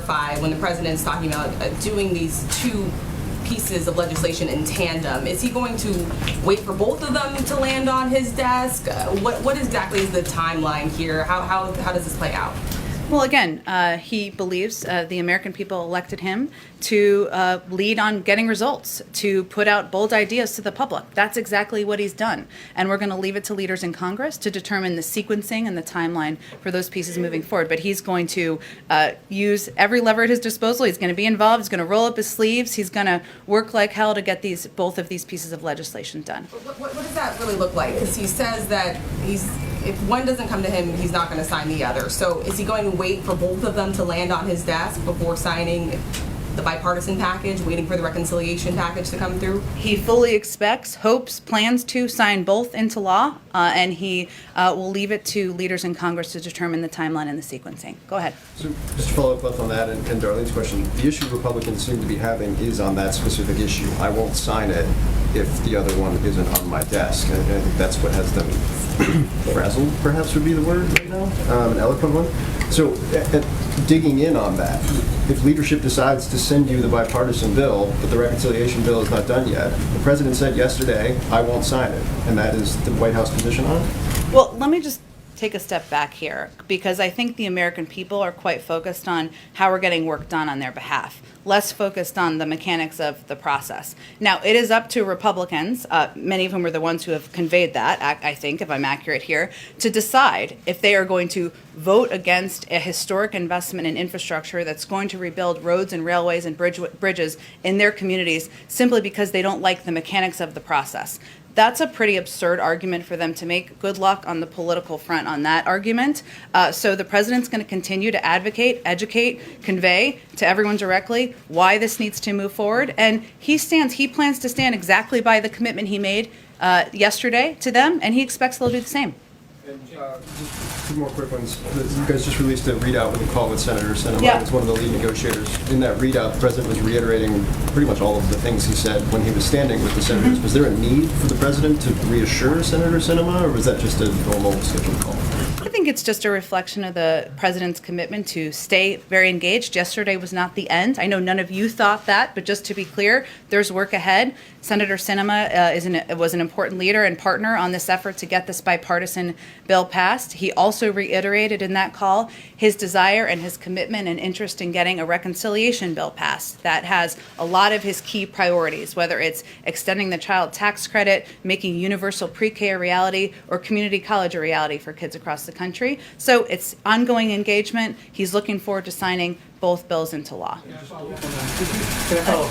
clarify when the president's talking about doing these two pieces of legislation in tandem. Is he going to wait for both of them to land on his desk? What exactly is the timeline here? How does this play out? Well, again, he believes the American people elected him to lead on getting results, to put out bold ideas to the public. That's exactly what he's done. And we're going to leave it to leaders in Congress to determine the sequencing and the timeline for those pieces moving forward. But he's going to use every lever at his disposal. He's going to be involved. He's going to roll up his sleeves. He's going to work like hell to get both of these pieces of legislation done. What does that really look like? Because he says that if one doesn't come to him, he's not going to sign the other. So is he going to wait for both of them to land on his desk before signing the bipartisan package, waiting for the reconciliation package to come through? He fully expects, hopes, plans to sign both into law, and he will leave it to leaders in Congress to determine the timeline and the sequencing. Go ahead. So just to follow up both on that and Darlene's question, the issue Republicans seem to be having is on that specific issue. I won't sign it if the other one isn't on my desk. And I think that's what has them frazzled, perhaps would be the word right now, an eloquent one. So digging in on that, if leadership decides to send you the bipartisan bill, but the reconciliation bill is not done yet, the president said yesterday, I won't sign it. And that is the White House position on it? Well, let me just take a step back here, because I think the American people are quite focused on how we're getting work done on their behalf, less focused on the mechanics of the process. Now, it is up to Republicans, many of whom are the ones who have conveyed that, I think, if I'm accurate here, to decide if they are going to vote against a historic investment in infrastructure that's going to rebuild roads and railways and bridges in their communities simply because they don't like the mechanics of the process. That's a pretty absurd argument for them to make. Good luck on the political front on that argument. So the president's going to continue to advocate, educate, convey to everyone directly why this needs to move forward. And he plans to stand exactly by the commitment he made yesterday to them, and he expects they'll do the same. And just two more quick ones. You guys just released a readout with a call with Senator Sinema. Yeah. He's one of the lead negotiators. In that readout, the president was reiterating pretty much all of the things he said when he was standing with the senators. Mm-hmm. Was there a need for the president to reassure Senator Sinema, or was that just a normal scheduled call? I think it's just a reflection of the president's commitment to stay very engaged. Yesterday was not the end. I know none of you thought that, but just to be clear, there's work ahead. Senator Sinema was an important leader and partner on this effort to get this bipartisan bill passed. He also reiterated in that call his desire and his commitment and interest in getting a reconciliation bill passed that has a lot of his key priorities, whether it's extending the child tax credit, making universal pre-K a reality, or community college a reality for kids across the country. So it's ongoing engagement. He's looking forward to signing both bills into law. Can I follow